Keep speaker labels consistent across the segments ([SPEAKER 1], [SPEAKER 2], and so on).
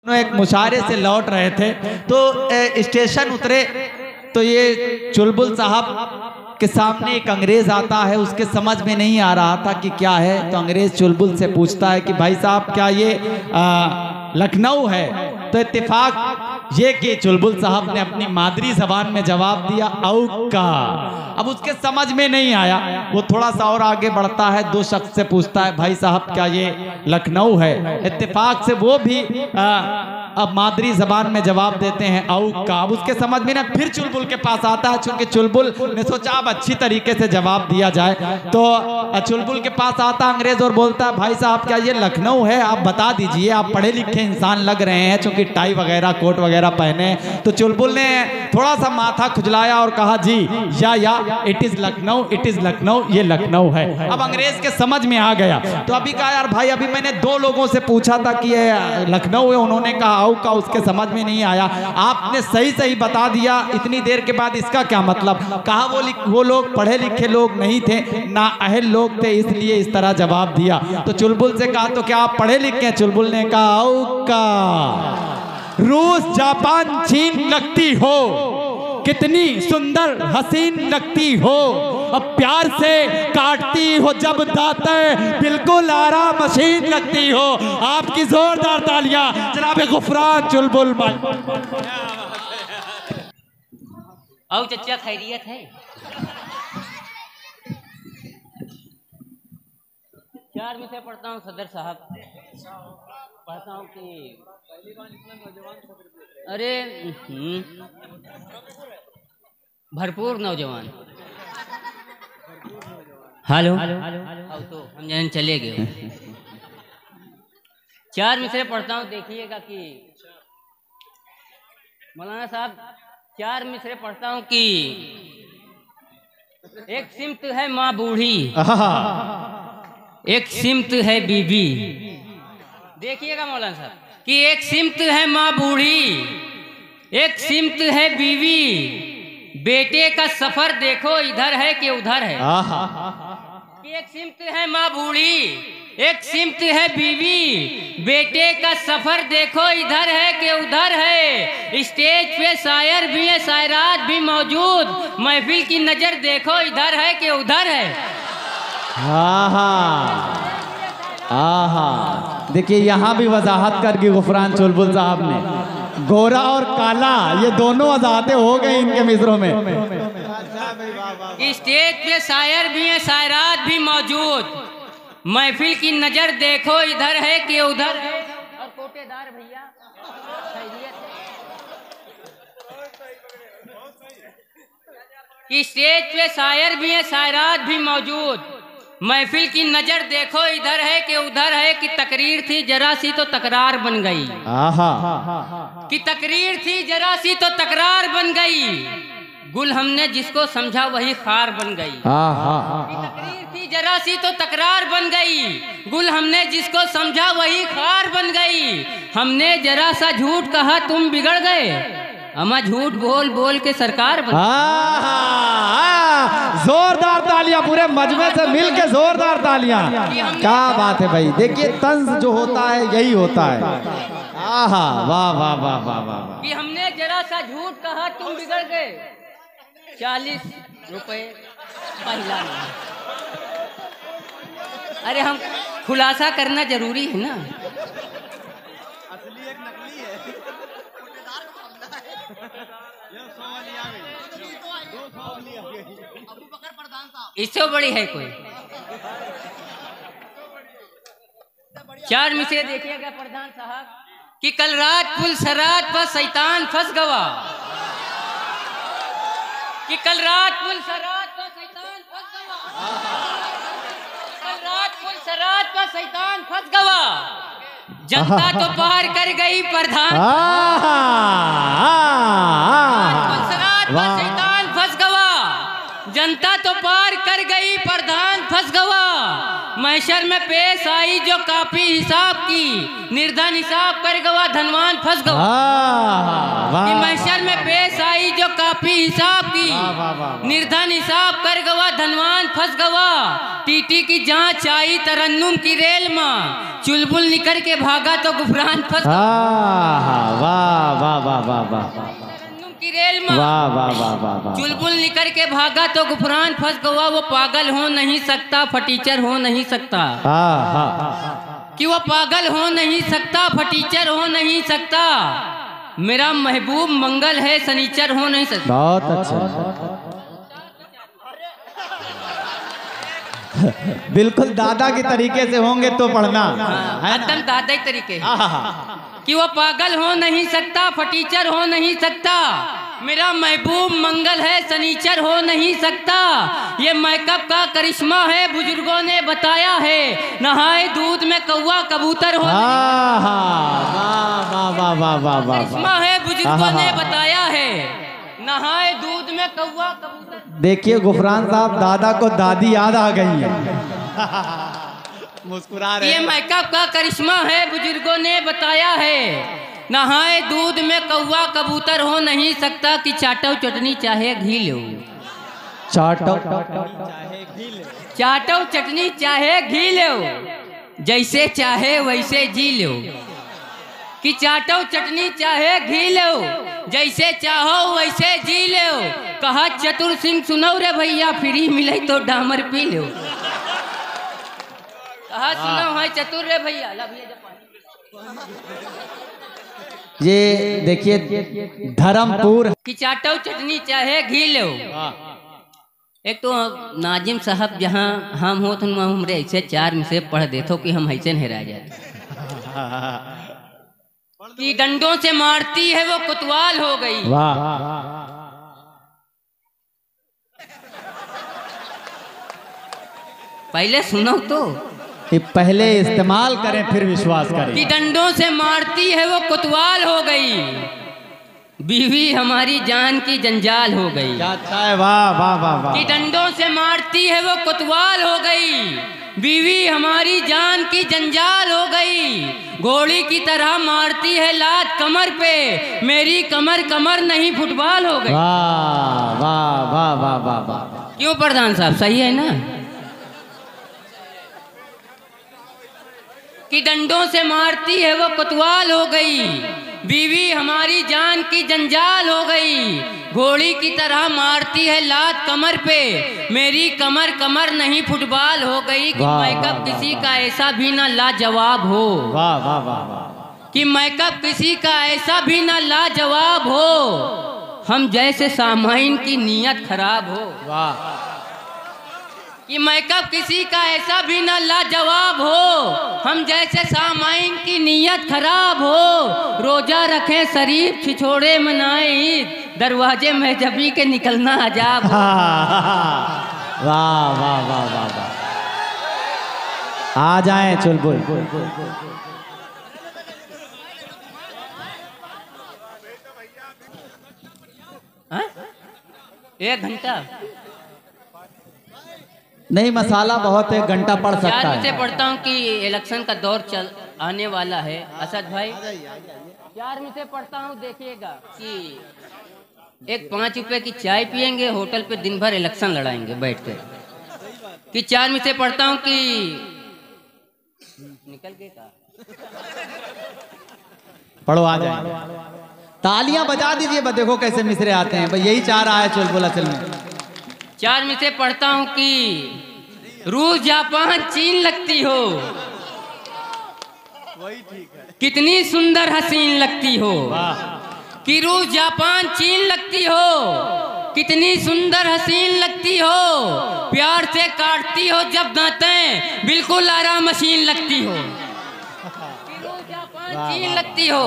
[SPEAKER 1] एक मुशायरे से लौट रहे थे तो स्टेशन उतरे तो ये चुलबुल साहब के सामने एक अंग्रेज आता है। उसके समझ में नहीं आ रहा था कि क्या है, तो अंग्रेज चुलबुल से पूछता है कि भाई साहब क्या ये लखनऊ है? तो इत्तेफाक ये कि चुलबुल साहब ने अपनी मादरी जबान में जवाब दिया औका। अब उसके समझ में नहीं आया, वो थोड़ा सा और आगे बढ़ता है, दो शख्स से पूछता है भाई साहब क्या ये लखनऊ है? इत्तेफाक से वो भी अब मादरी जबान में जवाब देते हैं औका। अब उसके समझ में ना फिर चुलबुल के पास आता है, चूंकि चुलबुल ने सोचा अब अच्छी तरीके से जवाब दिया जाए, तो चुलबुल के पास आता अंग्रेज और बोलता है भाई साहब क्या ये लखनऊ है? आप बता दीजिए, आप पढ़े लिखे इंसान लग रहे हैं, चूंकि टाई वगैरह कोट वगैरह पहने। तो चुलबुल ने थोड़ा सा माथा खुजलाया और कहा जी या it is Lucknow, it is Lucknow, ये लखनऊ है। अब अंग्रेज के समझ में आ गया। तो अभी कहा यार भाई अभी मैंने दो लोगों से पूछा था कि ये लखनऊ है, उन्होंने कहा का उसके समझ में नहीं आया, आपने सही सही बता दिया इतनी देर के बाद, इसका क्या मतलब? कहा वो लोग पढ़े लिखे लोग नहीं थे, ना अहल लोग थे, इसलिए इस तरह जवाब दिया। तो चुलबुल से कहा तो क्या आप पढ़े लिखे? चुलबुल ने कहा औका। रूस जापान चीन लगती हो, कितनी सुंदर हसीन लगती हो, अब प्यार से काटती हो जब दांतें, बिल्कुल आराम मशीन लगती हो। आपकी जोरदार तालियां जनाब गुफरान चुलबुल भाई।
[SPEAKER 2] आओ चचा खैरियत है? चार में से पढ़ता हूँ सदर साहब, पढ़ता हूँ कि अरे भरपूर नौजवान। हेलो अब तो हम जन चले गए। चार मिसरे पढ़ता हूँ, देखिएगा कि मौलाना साहब चार मिसरे पढ़ता हूँ कि एक सिमत है माँ बूढ़ी, एक सिमत है बीबी। देखिएगा मौलाना साहब कि एक सिमत है माँ बूढ़ी, एक सिमत है बीवी, बेटे का सफर देखो इधर है कि उधर है। कि एक सिमत है माँ बूढ़ी, एक सिमत है बीवी, बेटे का सफर देखो इधर है कि उधर है। स्टेज पे शायर भी है, शायरात भी मौजूद, महफिल की नजर देखो इधर है कि उधर है।
[SPEAKER 1] देखिए यहाँ भी वजाहत कर दी गुफरान चुलबुल साहब ने, गोरा और काला ये दोनों वजाहतें हो गई इनके मिसरों में।
[SPEAKER 2] स्टेज पे शायर भी है, शायरात भी मौजूद, महफिल की नजर देखो इधर है कि उधर है। और कोटेदार भैया स्टेज पे शायर भी है, शायरात भी मौजूद, महफिल की नजर देखो इधर है कि उधर है। कि तकरीर थी जरा सी तो तकरार बन गई, कि तकरीर थी जरा सी तो तकरार बन गई, गुल हमने जिसको समझा वही खार बन गई। कि तकरीर थी जरा सी तो तकरार बन गई, गुल हमने जिसको समझा वही खार बन गई। हमने जरा सा झूठ कहा तुम बिगड़ गए, अमा झूठ बोल बोल के सरकार बन।
[SPEAKER 1] जोरदार तालियां पूरे मजमे से मिलके, जोरदार तालियां। क्या बात है भाई, देखिए तंज जो होता है यही होता है। वाह वाह वाह वाह वाह।
[SPEAKER 2] कि हमने जरा सा झूठ कहा तुम बिगड़ गए, 40 रुपए पहला। अरे हम खुलासा करना जरूरी है ना। असली एक नकली है। इससे बड़ी है कोई? चार मिसरे देखिएगा प्रधान साहब कि कल रात पुल सरात पर शैतान फंस गवा, कि कल रात पुल सरात पर शैतान फंस गवा, कल रात पुल सरात पर शैतान फंस गवा, जनता तो पार कर गई प्रधान, पुल सरात पर शैतान फंस गवा, जनता तो पार कर गई प्रधान फंस गवा। महशर में पेश आई जो कापी हिसाब की, निर्धन हिसाब कर गवा धनवान फंस गवा। कि महशर में पेश आई जो कापी कापी हिसाब की, निर्धन हिसाब कर गवा, धनवान फंस गवा। टीटी की जांच आई तरन्नुम की रेल में, चुलबुल निकल के भागा तो गुफरान फंस गवा।
[SPEAKER 1] वाह वाह वाह वाह वाह,
[SPEAKER 2] तरन्नुम की रेल में
[SPEAKER 1] वाह वाह वाह वाह वाह,
[SPEAKER 2] चुलबुल निकल के भागा तो गुफरान फंस गवा। वो पागल हो नहीं सकता, फटीचर हो नहीं सकता। कि वो पागल हो नहीं सकता, फटीचर हो नहीं सकता। मेरा महबूब मंगल है, सनीचर हो नहीं सकता।
[SPEAKER 1] बहुत अच्छा। बिल्कुल दादा के तरीके से होंगे तो पढ़ना,
[SPEAKER 2] एकदम दादा ही तरीके कि वो पागल हो नहीं सकता, फटीचर हो नहीं सकता। मेरा महबूब मंगल है, सनीचर हो नहीं सकता। ये मेकअप का करिश्मा है, बुजुर्गों ने बताया है। नहाए दूध में कौवा कबूतर हो, करिश्मा है, बुजुर्गों ने बताया है। नहाए दूध में कौवा कबूतर।
[SPEAKER 1] देखिए गुफरान साहब, दादा को दादी याद आ गई है। मुस्कुरा रहे।
[SPEAKER 2] ये मेकअप का करिश्मा है, बुजुर्गों ने बताया है। नहाए दूध में कौवा कबूतर हो नहीं सकता। कि चाटो चटनी चाहे घी लो,
[SPEAKER 1] चाटो
[SPEAKER 2] चाटो चटनी चाहे घी लो, जैसे चाहे वैसे जी लो। कि चाटो चटनी चाहे घी लो, जैसे चाहो वैसे जी लो। कहा चतुर सिंह सुनो रे भैया, फ्री मिले तो डामर पी लो। कहा सुनो है चतुर रे भैया, ला भैया जब
[SPEAKER 1] ये देखिए धर्मपुर।
[SPEAKER 2] कि चाटो चटनी चाहे घी लो। एक तो नाजिम साहब जहाँ हम हो तो हमरे ऐसे चार में से पढ़ देतो कि हम ऐसे हेरा जाते। कि डंडों से मारती है वो कुतवाल हो गई।
[SPEAKER 1] वाह।
[SPEAKER 2] पहले सुनो तो,
[SPEAKER 1] कि पहले इस्तेमाल करें फिर विश्वास करें।
[SPEAKER 2] कि डंडों से मारती है वो कुतवाल हो गई, बीवी हमारी जान की जंजाल हो गई।
[SPEAKER 1] क्या अच्छा है, वाह वाह वाह वाह।
[SPEAKER 2] कि डंडों से मारती है वो कुतवाल हो गई, बीवी हमारी जान की जंजाल हो गई। घोड़ी की तरह मारती है लात कमर पे, मेरी कमर कमर नहीं फुटबॉल हो गई।
[SPEAKER 1] वाह वाह वाह वाह वाह वाह।
[SPEAKER 2] क्यों प्रधान साहब, सही है ना? कि डंडों से मारती है वो कुतवाल हो गई, बीवी हमारी जान की जंजाल हो गई। घोड़ी की तरह मारती है लात कमर पे, मेरी कमर कमर नहीं फुटबॉल हो गई। कि मेकअप किसी का ऐसा भी ना लाजवाब हो।
[SPEAKER 1] वाह वाह वाह वाह।
[SPEAKER 2] कि मेकअप किसी का ऐसा भी ना लाजवाब हो, हम जैसे सामाइन की नीयत खराब हो।
[SPEAKER 1] वाह।
[SPEAKER 2] कि मेकअप किसी का ऐसा भी ना लाजवाब हो, हम जैसे सामाइन की नीयत खराब हो। रोजा रखें शरीफ, छिछोड़े मनाए ईद, दरवाजे में जबी के निकलना अजाब हो।
[SPEAKER 1] वाह वाह वाह वाह वाह। आ जाएं चुलबुल।
[SPEAKER 2] 1 घंटा
[SPEAKER 1] नहीं, मसाला बहुत है, घंटा पड़ सकता है।
[SPEAKER 2] से पढ़ता हूँ कि इलेक्शन का दौर चल आने वाला है। असद भाई 4 में से पढ़ता हूँ, देखिएगा कि एक 5 रुपए की चाय पियेंगे, होटल पे दिन भर इलेक्शन लड़ाएंगे बैठ कर। कि 4 में से पढ़ता हूँ कि निकल गए का
[SPEAKER 1] पढ़ो, आ जाए। तालियां बजा दीजिए, बस देखो कैसे मिसरे आते हैं। भाई यही चाह रहा है चुलबुल असल में।
[SPEAKER 2] 4 में से पढ़ता हूँ कि रूस जापान चीन लगती हो,
[SPEAKER 1] वही ठीक है।
[SPEAKER 2] कितनी सुंदर हसीन लगती हो। कि रूस जापान चीन लगती हो, कितनी सुंदर हसीन लगती हो। प्यार से काटती हो जब दांतें, बिल्कुल आराम मशीन लगती हो। कि रूस जापान चीन लगती हो।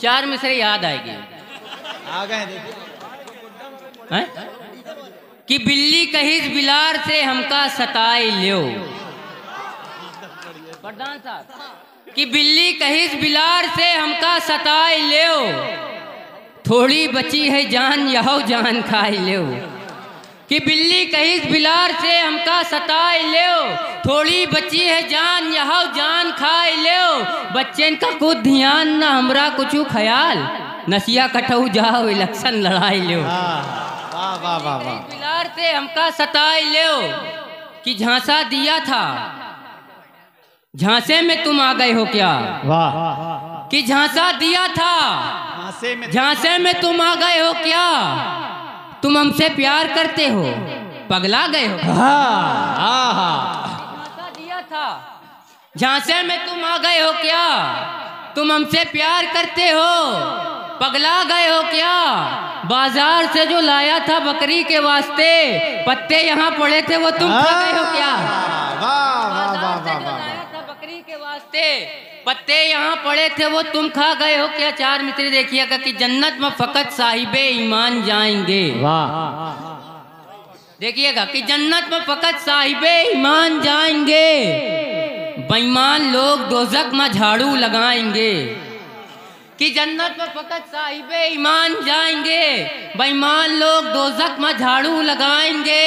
[SPEAKER 2] 4 में से याद आएगी।
[SPEAKER 1] आ गए
[SPEAKER 2] हैं? कि बिल्ली कहिस बिलार से हमका सताई लो। प्रधान साहब, कि बिल्ली कहिस बिलार से हमका सताई लो, थोड़ी बची है जान यहो जान खाई लो। कि बिल्ली कहिस बिलार से हमका सताई लो, थोड़ी बची है जान यहो जान खाई लो। बच्चन का कुछ ध्यान ना हमरा कुछ ख्याल, नसिया कटऊ जाओ इलेक्शन लड़ाई लो।
[SPEAKER 1] वाह वाह वाह वाह।
[SPEAKER 2] बिलार से हमका सताई लो कि झांसा दिया था, झांसे में तुम आ गए हो क्या?
[SPEAKER 1] वाह।
[SPEAKER 2] कि झांसा दिया था, झांसे में तुम आ गए हो क्या? तुम हमसे प्यार करते हो, पगला गए हो? झांसा दिया था, झांसे में तुम आ गए हो क्या? तुम हमसे प्यार करते हो, पगला गए हो क्या? बाजार से जो लाया था बकरी के वास्ते, पत्ते यहाँ पड़े थे वो तुम खा गए हो क्या? बाजार से जो लाया था बकरी के वास्ते, पत्ते यहाँ पड़े थे वो तुम खा गए हो क्या? चार मित्र देखिएगा कि जन्नत में फकत साहिबे ईमान जाएंगे। देखिएगा कि जन्नत में फकत साहिबे ईमान जाएंगे, बेईमान लोग दोजख में झाड़ू लगाएंगे। कि जन्नत में फकत साहिबे ईमान जाएंगे, बेईमान लोग दोजख में झाड़ू लगाएंगे।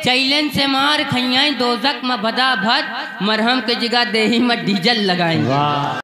[SPEAKER 2] चैलेंज से मार खइयाई दोजख में भदा भद, मरहम के जगह देही में डीजल लगाएंगे।